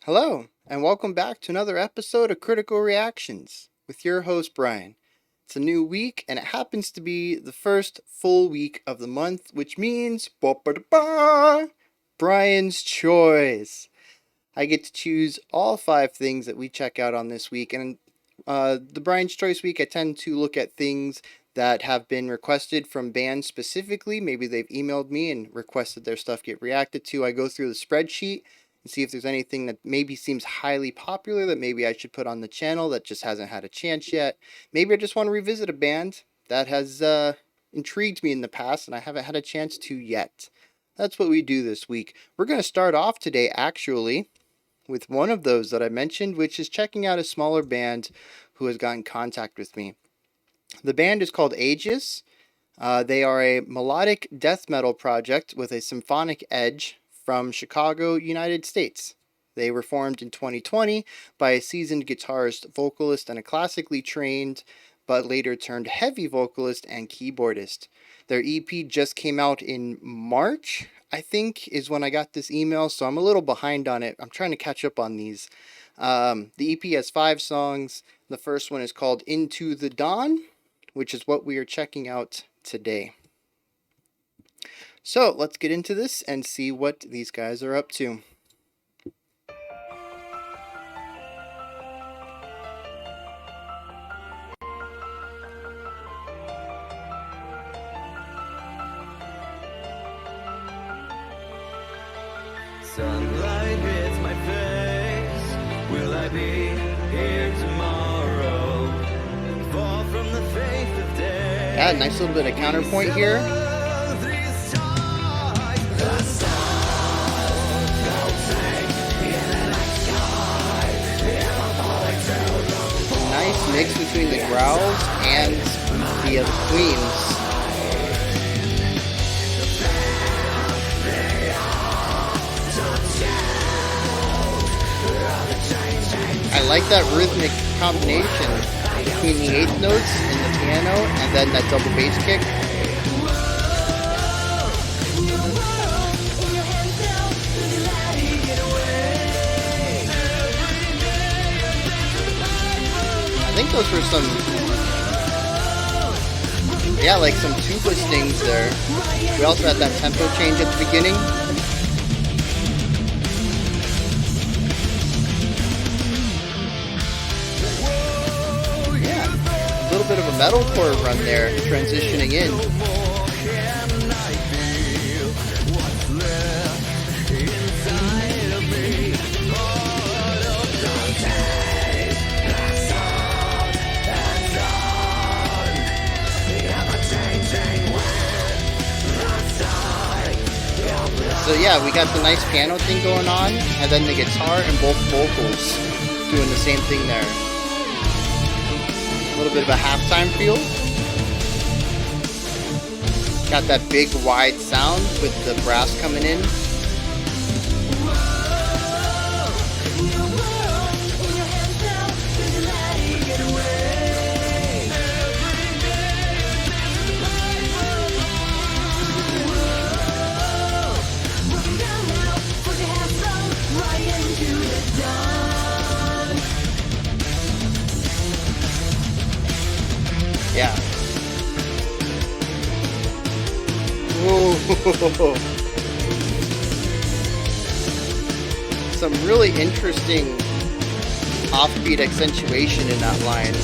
Hello, and welcome back to another episode of Critical Reactions with your host, Bryan. It's a new week, and it happens to be the first full week of the month, which means Bryan's Choice. I get to choose all 5 things that we check out on this week, and the Bryan's Choice week, I tend to look at things that have been requested from bands specifically. Maybe they've emailed me and requested their stuff get reacted to. I go through the spreadsheet and see if there's anything that maybe seems highly popular that maybe I should put on the channel that just hasn't had a chance yet. Maybe I just want to revisit a band that has intrigued me in the past and I haven't had a chance to yet. That's what we do this week. We're going to start off today, actually, with one of those that I mentioned, which is checking out a smaller band who has gotten in contact with me. The band is called Aegius. They are a melodic death metal project with a symphonic edge from Chicago, United States. They were formed in 2020 by a seasoned guitarist, vocalist, and a classically trained but later turned heavy vocalist and keyboardist. Their EP just came out in March, I think, is when I got this email, so I'm a little behind on it. I'm trying to catch up on these. The EP has 5 songs. The first one is called Into the Dawn, which is what we are checking out today. So let's get into this and see what these guys are up to. Sunlight hits my face. Will I be here tomorrow? Fall from the faith of day. Yeah, nice little bit of counterpoint here. Nice mix between the growls and the cleans. I like that rhythmic combination between the 8th notes and the piano and then that double bass kick. I think those were some, like some tuba stings there. We also had that tempo change at the beginning. Yeah, a little bit of a metalcore run there, transitioning in. So yeah, we got the nice piano thing going on, and then the guitar and both vocals doing the same thing there. A little bit of a halftime feel. Got that big wide sound with the brass coming in. Yeah. Whoa. Some really interesting offbeat accentuation in that line.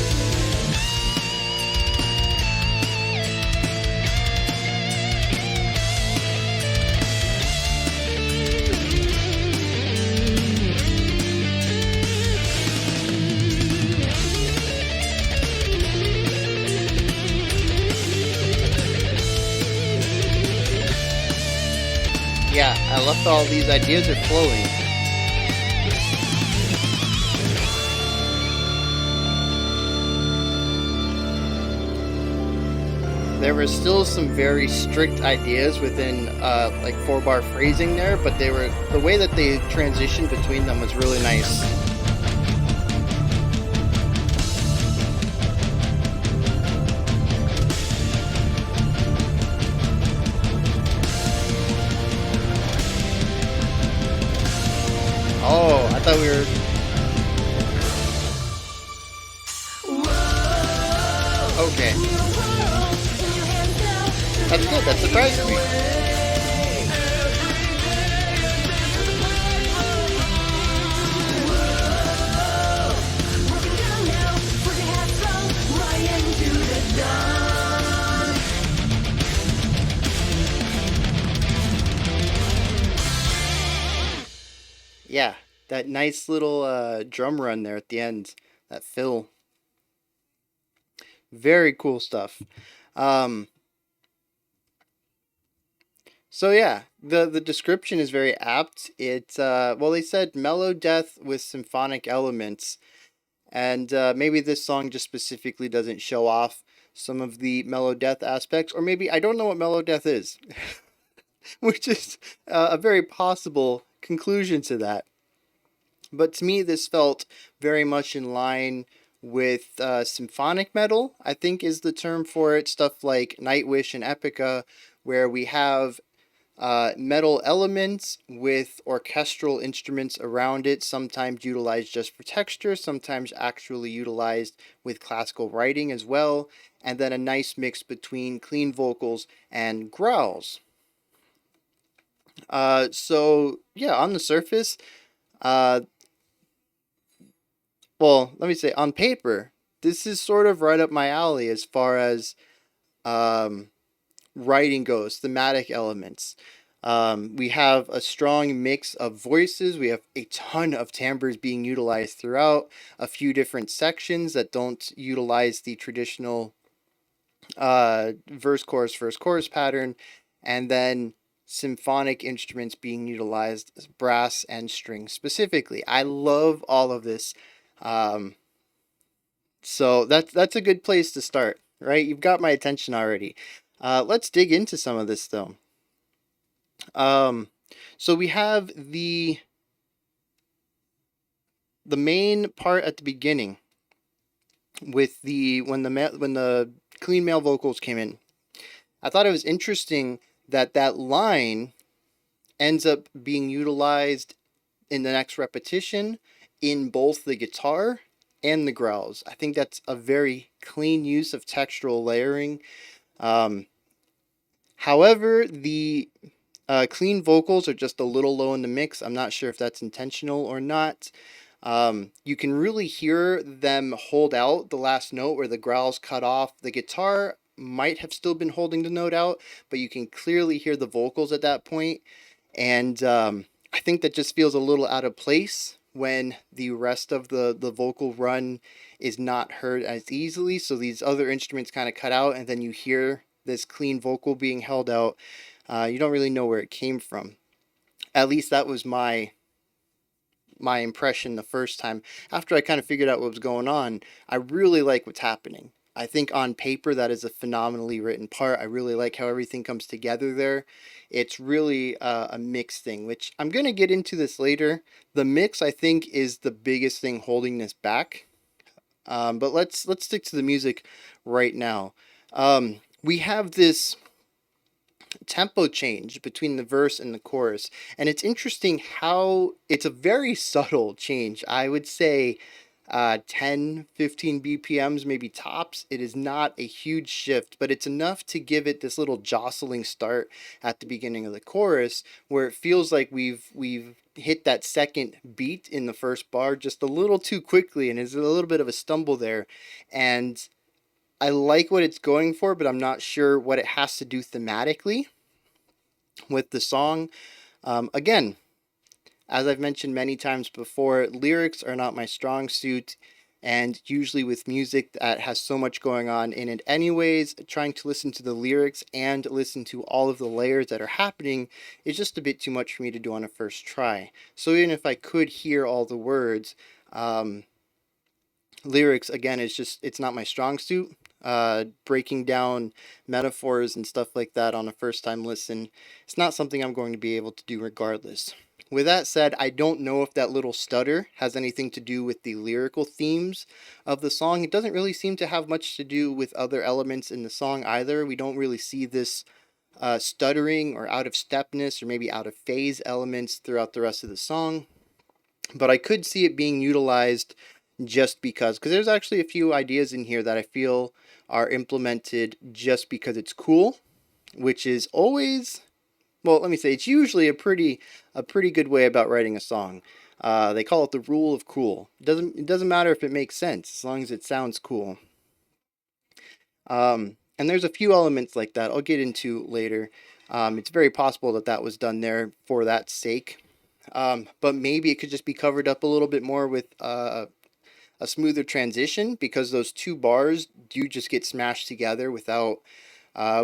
Yeah, I love all these ideas are flowing. There were still some very strict ideas within like 4-bar phrasing there, but the way that they transitioned between them was really nice. Oh, I thought we were. Okay. That's good. That surprised me. Yeah, that nice little drum run there at the end. That fill. Very cool stuff. Um, so yeah, the description is very apt. It's well, they said mellow death with symphonic elements, and maybe this song just specifically doesn't show off some of the mellow death aspects, or maybe I don't know what mellow death is, which is a very possible conclusion to that. But to me, this felt very much in line with symphonic metal, I think is the term for it. Stuff like Nightwish and Epica, where we have metal elements with orchestral instruments around it, sometimes utilized just for texture, sometimes actually utilized with classical writing as well, and then a nice mix between clean vocals and growls. So yeah, on the surface, uh, well, let me say on paper, this is sort of right up my alley as far as um, writing goes, thematic elements. We have a strong mix of voices. We have a ton of timbres being utilized throughout, a few different sections that don't utilize the traditional verse chorus pattern, and then symphonic instruments being utilized, brass and strings specifically. I love all of this. Um, so that's a good place to start, right? You've got my attention already. Let's dig into some of this though. Um, so we have the main part at the beginning with the when the clean male vocals came in. I thought it was interesting that that line ends up being utilized in the next repetition in both the guitar and the growls. I think that's a very clean use of textural layering. Um, However, the clean vocals are just a little low in the mix. I'm not sure if that's intentional or not. You can really hear them hold out the last note where the growls cut off. The guitar might have still been holding the note out, but you can clearly hear the vocals at that point. And I think that just feels a little out of place when the rest of the vocal run is not heard as easily. So these other instruments kind of cut out, and then you hear this clean vocal being held out. You don't really know where it came from. At least that was my impression the first time. After I kind of figured out what was going on, I really like what's happening. I think on paper that is a phenomenally written part. I really like how everything comes together there. It's really a mix thing, which I'm going to get into this later. The mix, I think, is the biggest thing holding this back. But let's stick to the music right now. We have this tempo change between the verse and the chorus. And it's interesting how it's a very subtle change. I would say 10, 15 BPMs, maybe tops. It is not a huge shift, but it's enough to give it this little jostling start at the beginning of the chorus where it feels like we've hit that second beat in the first bar just a little too quickly, and there's a little bit of a stumble there. And I like what it's going for, but I'm not sure what it has to do thematically with the song. Again, as I've mentioned many times before, lyrics are not my strong suit, and usually with music that has so much going on in it, anyways, trying to listen to the lyrics and listen to all of the layers that are happening is just a bit too much for me to do on a first try. So even if I could hear all the words, lyrics again is just it's not my strong suit. Breaking down metaphors and stuff like that on a first time listen, it's not something I'm going to be able to do regardless. With that said, I don't know if that little stutter has anything to do with the lyrical themes of the song. It doesn't really seem to have much to do with other elements in the song either. We don't really see this stuttering or out of stepness or maybe out of phase elements throughout the rest of the song. but I could see it being utilized just because there's actually a few ideas in here that I feel are implemented just because it's cool, which is always, well, let me say, it's usually a pretty good way about writing a song. They call it the rule of cool. It doesn't matter if it makes sense as long as it sounds cool. And there's a few elements like that I'll get into later. It's very possible that that was done there for that sake. But maybe it could just be covered up a little bit more with a smoother transition, because those two bars do just get smashed together without.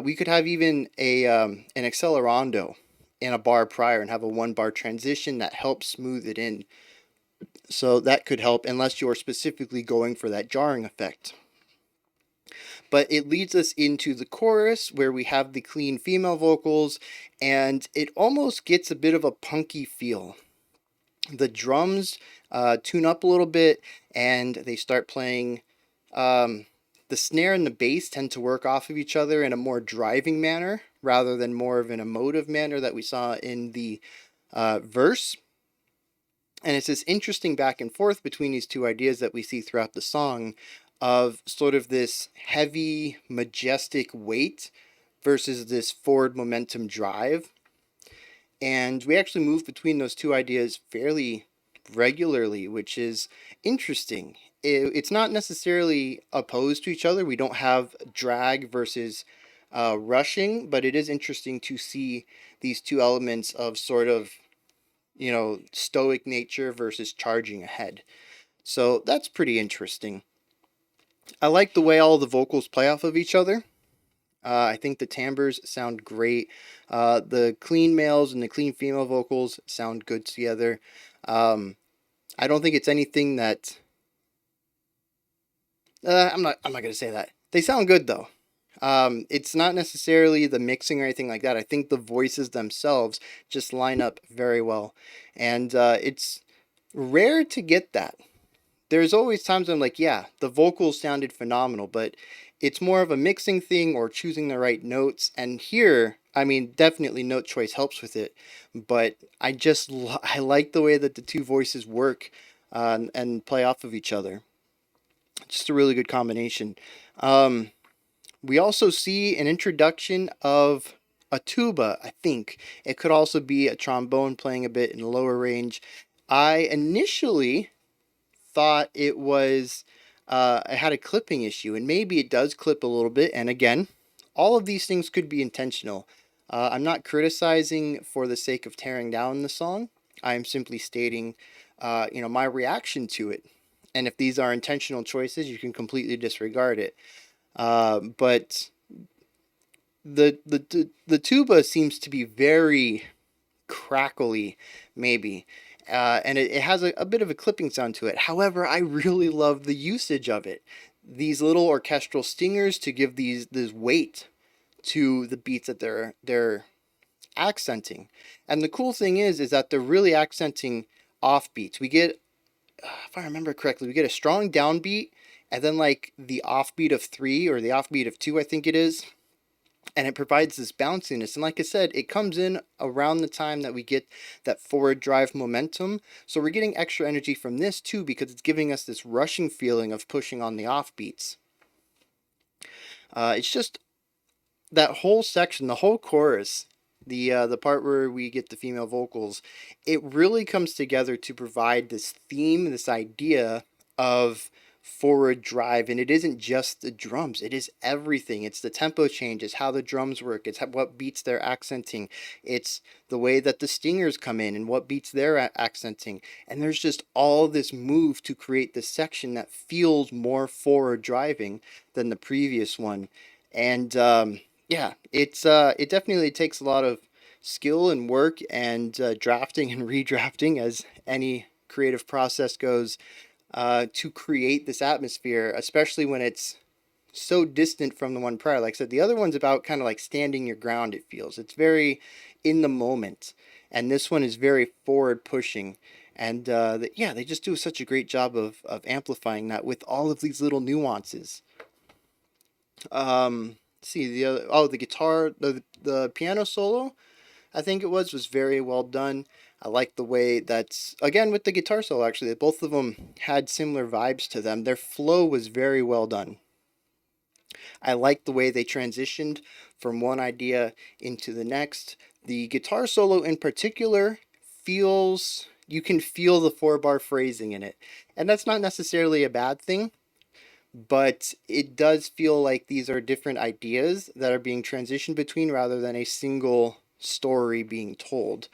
We could have even an accelerando in a bar prior and have a 1 bar transition that helps smooth it in. So that could help unless you're specifically going for that jarring effect. But it leads us into the chorus where we have the clean female vocals, and it almost gets a bit of a punky feel. The drums tune up a little bit, and they start playing. The snare and the bass tend to work off of each other in a more driving manner rather than more of an emotive manner that we saw in the verse. And it's this interesting back and forth between these two ideas that we see throughout the song, of sort of this heavy, majestic weight versus this forward momentum drive. And we actually move between those two ideas fairly regularly, which is interesting. It's not necessarily opposed to each other. We don't have drag versus rushing, but it is interesting to see these two elements of sort of, stoic nature versus charging ahead. So that's pretty interesting. I like the way all the vocals play off of each other. I think the timbres sound great. The clean males and the clean female vocals sound good together. I don't think it's anything that. I'm not. I'm not gonna say that. They sound good though. It's not necessarily the mixing or anything like that. I think the voices themselves just line up very well, and it's rare to get that. There's always times I'm like, yeah, the vocals sounded phenomenal, but it's more of a mixing thing or choosing the right notes. And here, I mean, definitely note choice helps with it, but I like the way that the two voices work and play off of each other. Just a really good combination. Um, we also see an introduction of a tuba, I think. It could also be a trombone playing a bit in the lower range. I initially thought it had a clipping issue, and maybe it does clip a little bit. And again, all of these things could be intentional. I'm not criticizing for the sake of tearing down the song. I am simply stating, my reaction to it. And if these are intentional choices, you can completely disregard it. But the tuba seems to be very crackly, maybe. And it has a bit of a clipping sound to it. However, I really love the usage of it. These little orchestral stingers to give this weight to the beats that they're accenting. And the cool thing is that they're really accenting off beats. We get, if I remember correctly, we get a strong downbeat, and then like the offbeat of 3 or the offbeat of 2, I think it is, and it provides this bounciness. And like I said, it comes in around the time that we get that forward drive momentum. So we're getting extra energy from this too, because it's giving us this rushing feeling of pushing on the offbeats. It's just that whole section, the whole chorus, the part where we get the female vocals, it really comes together to provide this theme, this idea of forward drive. And it isn't just the drums, it is everything. It's the tempo changes, how the drums work, it's what beats they're accenting, it's the way that the stingers come in and what beats they're accenting. And there's just all this move to create this section that feels more forward driving than the previous one. And yeah, it definitely takes a lot of skill and work and drafting and redrafting, as any creative process goes, to create this atmosphere, especially when it's so distant from the one prior. Like I said, the other one's about kind of like standing your ground, it feels. It's very in the moment. And this one is very forward pushing. And yeah, they just do such a great job of amplifying that with all of these little nuances. Let's see, the guitar, the piano solo, I think it was very well done. I like the way that's, again, with the guitar solo, actually, that both of them had similar vibes to them. Their flow was very well done. I like the way they transitioned from one idea into the next. The guitar solo in particular feels, you can feel the 4 bar phrasing in it. And that's not necessarily a bad thing, but it does feel like these are different ideas that are being transitioned between rather than a single story being told.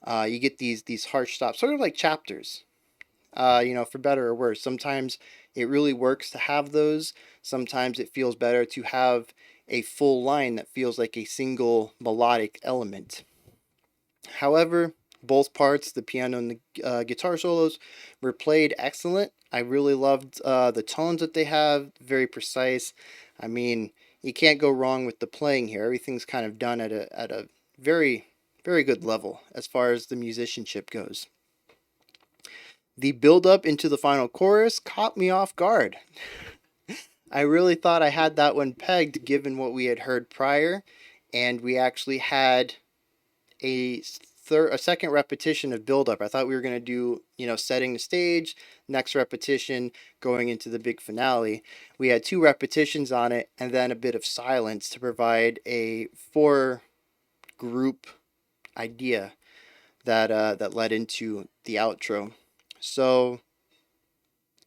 You get these harsh stops, sort of like chapters. For better or worse. Sometimes it really works to have those. Sometimes it feels better to have a full line that feels like a single melodic element. However, both parts, the piano and the guitar solos, were played excellent. I really loved the tones that they have, very precise. I mean, you can't go wrong with the playing here. Everything's kind of done at a very, very good level as far as the musicianship goes. The build up into the final chorus caught me off guard. I really thought I had that one pegged given what we had heard prior, and we actually had a second repetition of build up. I thought we were going to do, setting the stage, next repetition, going into the big finale. We had 2 repetitions on it and then a bit of silence to provide a 4 group idea that led into the outro. So,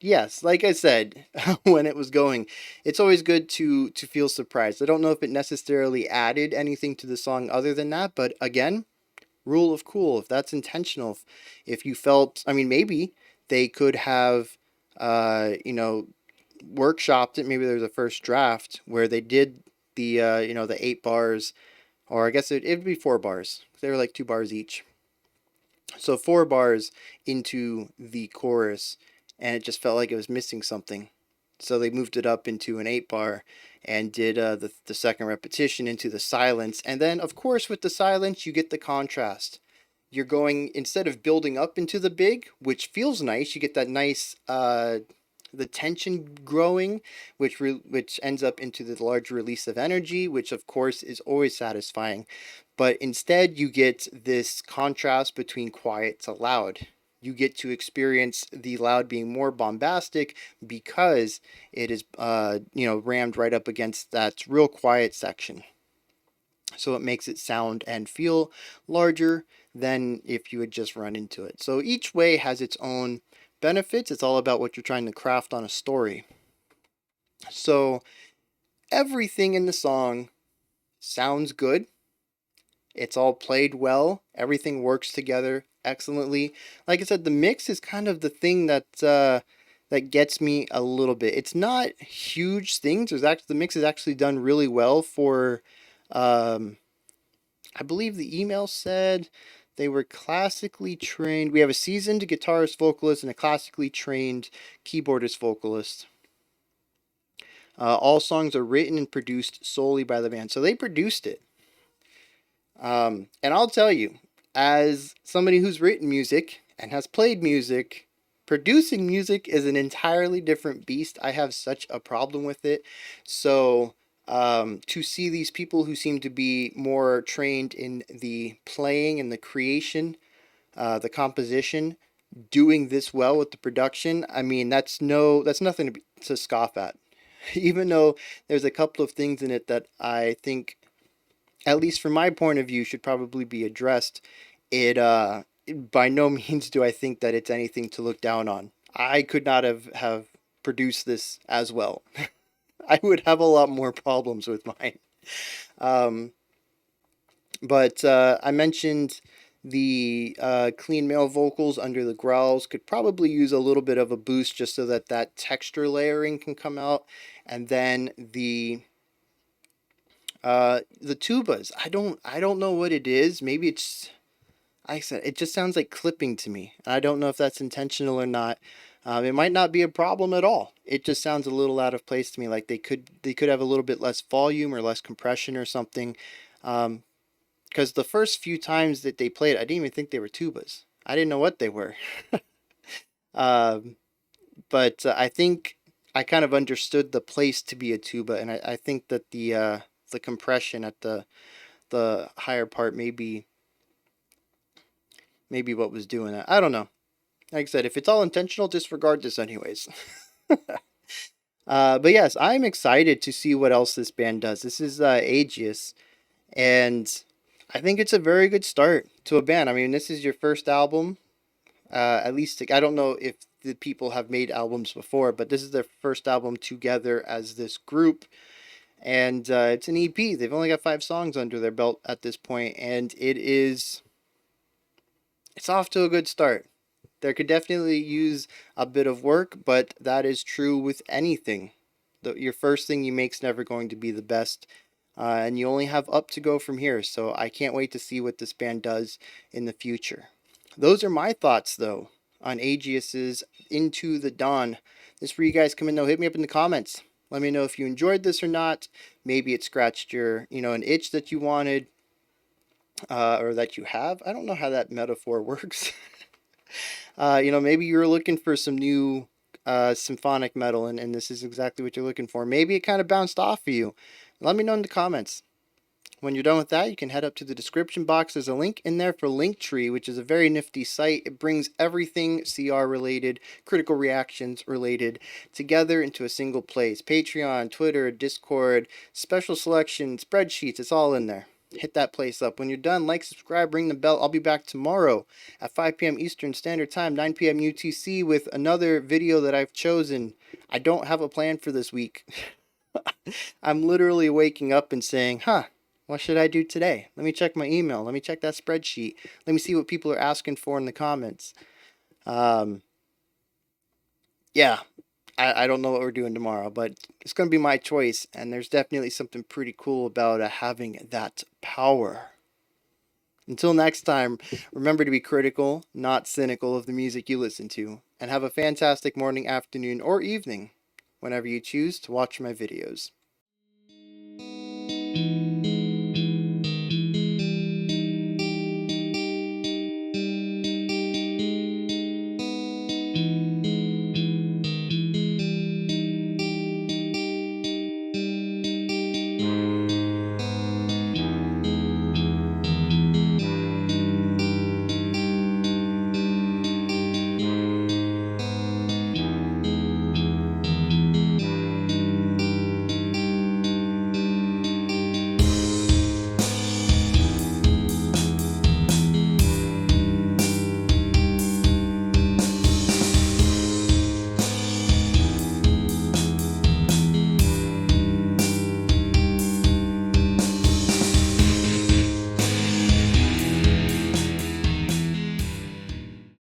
yes, like I said, when it was going, it's always good to feel surprised. I don't know if it necessarily added anything to the song other than that, but again, rule of cool, if that's intentional, if you felt, I mean, maybe they could have, workshopped it. Maybe there was a first draft where they did the 8 bars, or I guess it'd be 4 bars. They were like 2 bars each. So 4 bars into the chorus, and it just felt like it was missing something. So they moved it up into an 8 bar and did the second repetition into the silence. And then, of course, with the silence, you get the contrast. You're going, instead of building up into the big, which feels nice, you get that nice, the tension growing, which ends up into the large release of energy, which of course is always satisfying. But instead, you get this contrast between quiet to loud. You get to experience the loud being more bombastic because it is, rammed right up against that real quiet section. So it makes it sound and feel larger than if you had just run into it. So each way has its own benefits. It's all about what you're trying to craft on a story. So everything in the song sounds good. It's all played well. Everything works together excellently. Like I said, the mix is kind of the thing that gets me a little bit. It's not huge things. The mix is actually done really well for. I believe the email said they were classically trained. We have a seasoned guitarist vocalist and a classically trained keyboardist vocalist. All songs are written and produced solely by the band. So they produced it. And I'll tell you, as somebody who's written music and has played music, producing music is an entirely different beast. I have such a problem with it. So, to see these people who seem to be more trained in the playing and the creation, the composition, doing this well with the production, I mean, that's nothing to scoff at. Even though there's a couple of things in it that I think, at least from my point of view, should probably be addressed. It by no means do I think that it's anything to look down on. I could not have produced this as well. I would have a lot more problems with mine. Um, but I mentioned the clean male vocals under the growls could probably use a little bit of a boost just so that that texture layering can come out, and then the tubas. I don't know what it is. Maybe it's, like I said, it just sounds like clipping to me. I don't know if that's intentional or not. It might not be a problem at all. It just sounds a little out of place to me. Like they could have a little bit less volume or less compression or something. Because the first few times that they played, I didn't even think they were tubas. I didn't know what they were. um, but I think I kind of understood the place to be a tuba, and I think that the compression at the higher part maybe maybe what was doing that. I don't know. Like I said, if it's all intentional, disregard this anyways. But yes, I'm excited to see what else this band does. This is Aegius, and I think it's a very good start to a band. I mean, this is your first album. At least I don't know if the people have made albums before, but this is their first album together as this group, and it's an EP. They've only got 5 songs under their belt at this point, and it's off to a good start. There could definitely use a bit of work, but that is true with anything. Your first thing you make is never going to be the best, and you only have up to go from here. So I can't wait to see what this band does in the future. Those are my thoughts, though, on Aegius's Into the Dawn. This is where you guys come in, though. Hit me up in the comments. Let me know if you enjoyed this or not. Maybe it scratched your, an itch that you wanted, or that you have. I don't know how that metaphor works. Maybe you're looking for some new symphonic metal, and this is exactly what you're looking for. Maybe it kind of bounced off of you. Let me know in the comments. When you're done with that, you can head up to the description box. There's a link in there for Linktree, which is a very nifty site. It brings everything CR related, critical reactions related, together into a single place. Patreon, Twitter, Discord, special selection, spreadsheets, it's all in there. Hit that place up. When you're done, like, subscribe, ring the bell. I'll be back tomorrow at 5 p.m. Eastern Standard Time, 9 p.m. UTC with another video that I've chosen. I don't have a plan for this week. I'm literally waking up and saying, what should I do today? Let me check my email. Let me check that spreadsheet. Let me see what people are asking for in the comments. Yeah, I don't know what we're doing tomorrow, but it's going to be my choice, and there's definitely something pretty cool about having that power. Until next time, remember to be critical, not cynical of the music you listen to, and have a fantastic morning, afternoon, or evening whenever you choose to watch my videos.